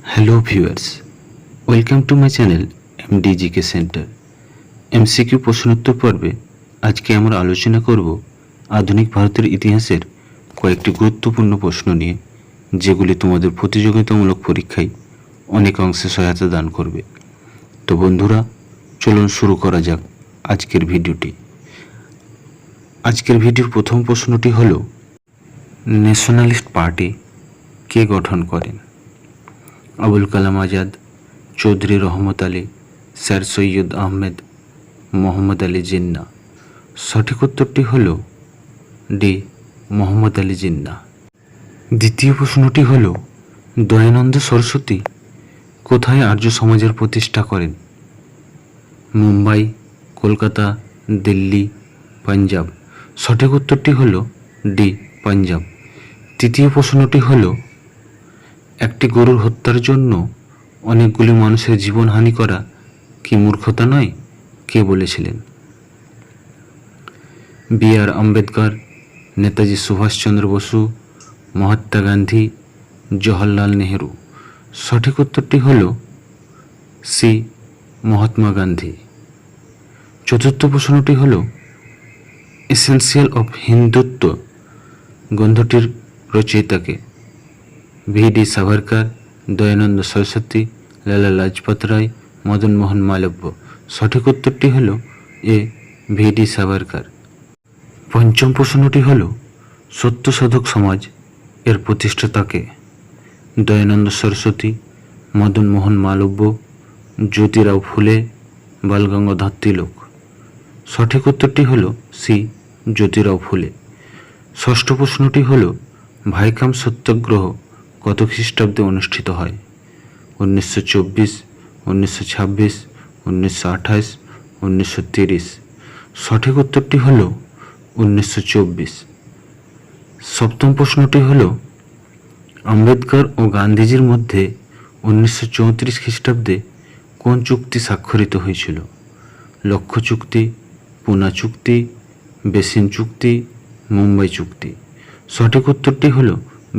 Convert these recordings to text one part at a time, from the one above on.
Hello viewers, welcome to my channel MDGK centre. MCQ প্রশ্নোত্তর পর্বে আজকে আমরা আলোচনা করব আধুনিক ভারতের ইতিহাসের কয়েকটি গুরুত্বপূর্ণ প্রশ্ন নিয়ে, যেগুলি তোমাদের প্রতিযোগিতামূলক পরীক্ষায় অনেক অংশে সহায়তা দান করবে। তো বন্ধুরা, চলুন শুরু করা যাক আজকের ভিডিওটি। আজকের ভিডিওর প্রথম প্রশ্নটি হল, ন্যাশনালিস্ট পার্টি কে গঠন করেন? আবুল কালাম আজাদ, চৌধুরী রহমত আলী, স্যার সৈয়দ আহমেদ, মোহাম্মদ আলী জিন্নাহ। সঠিক উত্তরটি হল ডি, মোহাম্মদ আলী জিন্নাহ। দ্বিতীয় প্রশ্নটি হল, দয়ানন্দ সরস্বতী কোথায় আর্য সমাজের প্রতিষ্ঠা করেন? মুম্বাই, কলকাতা, দিল্লি, পাঞ্জাব। সঠিক উত্তরটি হল ডি, পাঞ্জাব। তৃতীয় প্রশ্নটি হল, একটি গরুর হত্যার জন্য অনেকগুলি মানুষের জীবনহানি করা কি মূর্খতা নয়? কে বলেছিলেন? বি.আর. আম্বেদকর, নেতাজি সুভাষচন্দ্র বসু, মহাত্মা গান্ধী, জওহরলাল নেহেরু। সঠিক উত্তরটি হল সি, মহাত্মা গান্ধী। চতুর্থ প্রশ্নটি হল, এসেন্সিয়াল অফ হিন্দুত্ব গ্রন্থটির রচয়িতাকে? ভি.ডি. সাভারকর, দয়ানন্দ সরস্বতী, লালা লাজপত রায়, মদন মোহন মালব্য। সঠিক উত্তরটি হল এ, ভি.ডি. সাভারকর। পঞ্চম প্রশ্নটি হল, সত্যশোধক সমাজ এর প্রতিষ্ঠাতাকে? দয়ানন্দ সরস্বতী, মদন মোহন মালব্য, জ্যোতিরাও ফুলে, বালগঙ্গাধর তিলক। সঠিক উত্তরটি হল সি, জ্যোতিরাও ফুলে। ষষ্ঠ প্রশ্নটি হল, ভাইখাম সত্যাগ্রহ কত খ্রিস্টাব্দে অনুষ্ঠিত হয়? 1924, 1926, 1928, 1930। সঠিক উত্তরটি হল 1924। সপ্তম প্রশ্নটি হল, আম্বেদকর ও গান্ধীজির মধ্যে 1934 খ্রিস্টাব্দে কোন চুক্তি স্বাক্ষরিত হয়েছিল? লক্ষ্য চুক্তি, পুনা চুক্তি, বেসিন চুক্তি, মুম্বাই চুক্তি। সঠিক উত্তরটি হল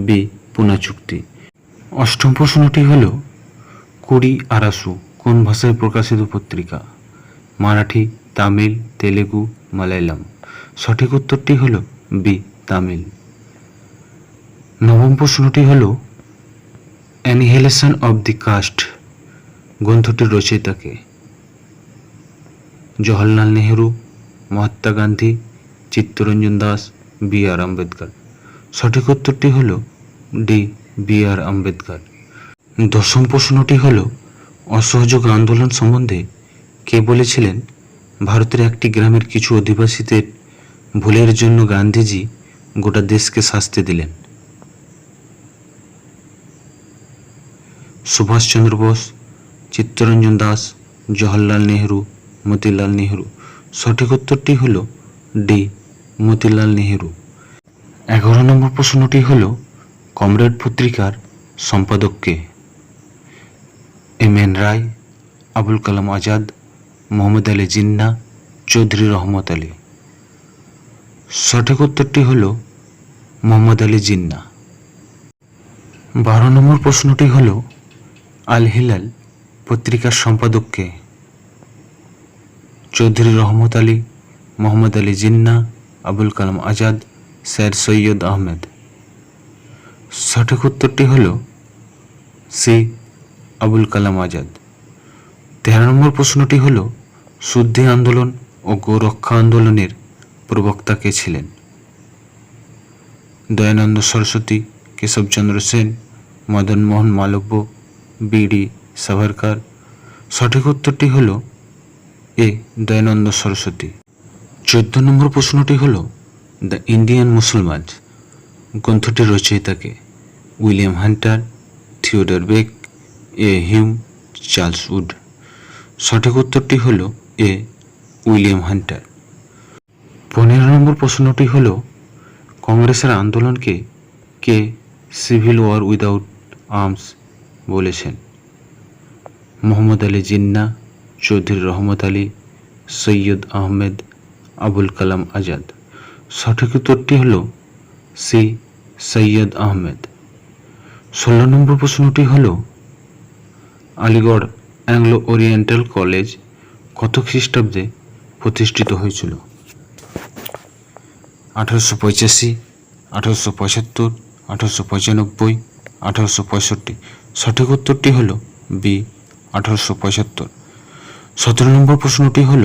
বি, পুনা চুক্তি। অষ্টম প্রশ্নটি হল, কুড়ি আরাসু কোন ভাষায় প্রকাশিত পত্রিকা? মারাঠি, তামিল, তেলেগু, মালায়ালাম। সঠিক উত্তরটি হল বি, তামিল। নবম প্রশ্নটি হল, অ্যানিহিলেশন অব দি কাস্ট গ্রন্থটির রচয়িতাকে? জওহরলাল নেহেরু, মহাত্মা গান্ধী, চিত্তরঞ্জন দাস, বি.আর. আম্বেদকর। সঠিক উত্তরটি হল ডি, বি.আর. আম্বেদকর। দশম প্রশ্নটি হল, অসহযোগ আন্দোলন সম্বন্ধে কে বলেছিলেন ভারতের একটি গ্রামের কিছু অধিবাসীদের ভুলের জন্য গান্ধীজি গোটা দেশকে শাস্তি দিলেন? সুভাষচন্দ্র বোস, চিত্তরঞ্জন দাস, জওহরলাল নেহেরু, মতিলাল নেহেরু। সঠিক উত্তরটি হল ডি, মতিলাল নেহেরু। 11 নম্বর প্রশ্নটি হল, কমরেড পত্রিকার সম্পাদককে? এম.এন. রায়, আবুল কালাম আজাদ, মোহাম্মদ আলী জিন্নাহ, চৌধুরী রহমত আলী। সঠিক উত্তরটি হল মোহাম্মদ আলী জিন্নাহ। 12 নম্বর প্রশ্নটি হল, আল হিলাল পত্রিকার সম্পাদককে? চৌধুরী রহমত আলী, মোহাম্মদ আলী জিন্নাহ, আবুল কালাম আজাদ, স্যার সৈয়দ আহমেদ। সঠিক উত্তরটি হল সি, আবুল কালাম আজাদ। 13 নম্বর প্রশ্নটি হল, শুদ্ধি আন্দোলন ও গোরক্ষা আন্দোলনের প্রবক্তা কে ছিলেন? দয়ানন্দ সরস্বতী, কেশবচন্দ্র সেন, মদন মোহন মালব্য, বি.ডি. সাভারকর। সঠিক উত্তরটি হল এ, দয়ানন্দ সরস্বতী। 14 নম্বর প্রশ্নটি হল, দ্য ইন্ডিয়ান মুসলমান গ্রন্থটির রচয়িতাকে? William Hunter, Theodore bake, A Hume, Charles would. সঠিক উত্তরটি হল এ, উইলিয়াম হান্টার। 15 নম্বর প্রশ্নটি হল, কংগ্রেসের আন্দোলনকে কে সিভিল ওয়ার উইদাউট আর্মস বলেছেন? মোহাম্মদ আলী জিন্নাহ, চৌধুরী রহমত আলী, সৈয়দ আহমেদ, আবুল কালাম আজাদ। সঠিক উত্তরটি হল সি, সৈয়দ আহমেদ। 16 নম্বর প্রশ্নটি হল, আলিগড় অ্যাংলো ওরিয়েন্টাল কলেজ কত খ্রিস্টাব্দে প্রতিষ্ঠিত হয়েছিল? 1885, 1875, 1895, 1865। সঠিক উত্তরটি হল বি 1875। 17 নম্বর প্রশ্নটি হল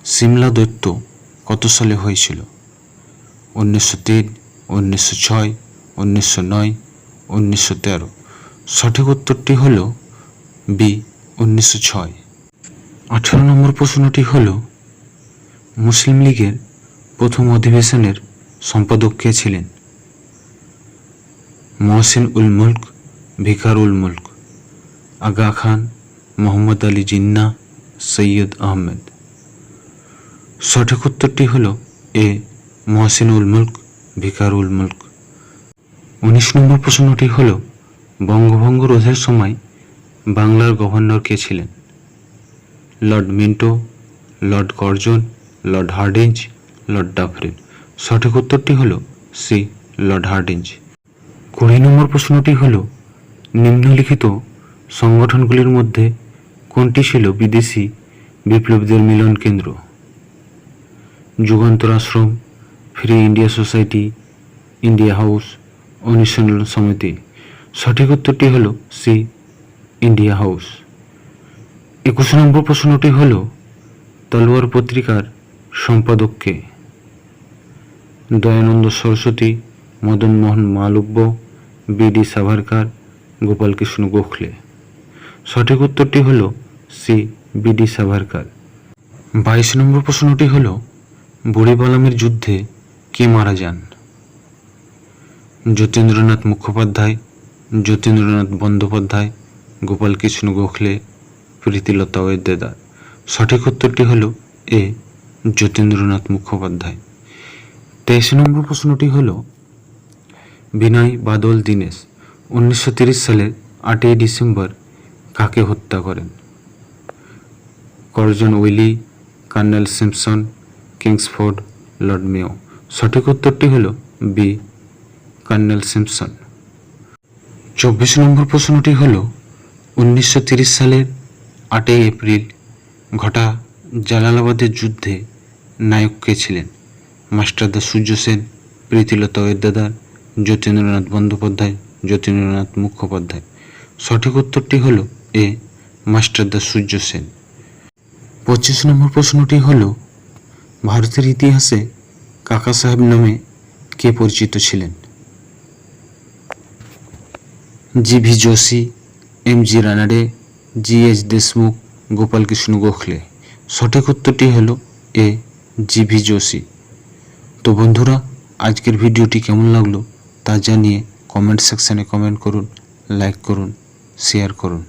সিমলা দৈত্য কত সালে হয়েছিল? 1903, 1906, 1909, 1913। সঠিক উত্তরটি হল বি 1906। 18 নম্বর প্রশ্নটি হল মুসলিম লীগের প্রথম অধিবেশনের সম্পাদক কে ছিলেন? মহসিন উল মুলক, ভিকার উল মুলক, আগা খান, মোহাম্মদ আলী জিন্নাহ, সৈয়দ আহমেদ। সঠিক উত্তরটি হল এ মহসিন উল মুলক, ভিকার উল মুলক। 19 নম্বর প্রশ্নটি হল বঙ্গভঙ্গ রোধের সময় বাংলার গভর্নর কে ছিলেন? Lord Minto, Lord Curzon, Lord Hardinge, Lord Dufferin. সঠিক উত্তরটি হল সি লর্ড হার্ডিঞ্জ। 20 নম্বর প্রশ্নটি হল নিম্নলিখিত সংগঠনগুলির মধ্যে কোনটি ছিল বিদেশি বিপ্লবীদের মিলন কেন্দ্র? Jugantar Ashram, free India society, India house, Anushilan Samiti. সঠিক উত্তরটি হল সি ইন্ডিয়া হাউস। 21 নম্বর প্রশ্নটি হল তলোয়ার পত্রিকার সম্পাদক কে? দয়ানন্দ সরস্বতী, মদন মোহন মালব্য, বি.ডি. সাভারকার, গোপাল কৃষ্ণ গোখলে। সঠিক উত্তরটি হল সি বি.ডি. সাভারকার। 22 নম্বর প্রশ্নটি হল বুড়িবালামের যুদ্ধে কে মারা যান? যতীন্দ্রনাথ মুখোপাধ্যায়, যতীন্দ্রনাথ বন্দ্যোপাধ্যায়, গোপাল কৃষ্ণ গোখলে, প্রীতিলতা ওয়েদেদার। সঠিক উত্তরটি হল এ যতীন্দ্রনাথ মুখোপাধ্যায়। 23 নম্বর প্রশ্নটি হল বিনয় বাদল দীনেশ 1930 সালের 8ই ডিসেম্বর কাকে হত্যা করেন? Curzon Wyllie, Colonel Simpson, Kingsford, Lord Mayo. সঠিক উত্তরটি হল বি কর্নেল সিম্পসন। 24 নম্বর প্রশ্নটি হল 1930 সালের 8ই এপ্রিল ঘটা জালালাবাদের যুদ্ধে নায়ক কে ছিলেন? মাস্টারদা সূর্য সেন, প্রীতিলতা ওয়েদেদার, যতীন্দ্রনাথ বন্দ্যোপাধ্যায়, যতীন্দ্রনাথ মুখোপাধ্যায়। সঠিক উত্তরটি হল এ মাস্টারদা সূর্য সেন। 25 নম্বর প্রশ্নটি হল ভারতের ইতিহাসে কাকা সাহেব নামে কে পরিচিত ছিলেন? জি.ভি. যোশী, এম.জি. রানাডে, জি.এইচ. দেশমুখ, গোপাল কৃষ্ণ গোখলে। সঠিক উত্তরটি হল এ জি.ভি. যোশী। তো বন্ধুরা, আজকের ভিডিওটি কেমন লাগলো তা জানিয়ে কমেন্ট সেকশানে কমেন্ট করুন, লাইক করুন, শেয়ার করুন।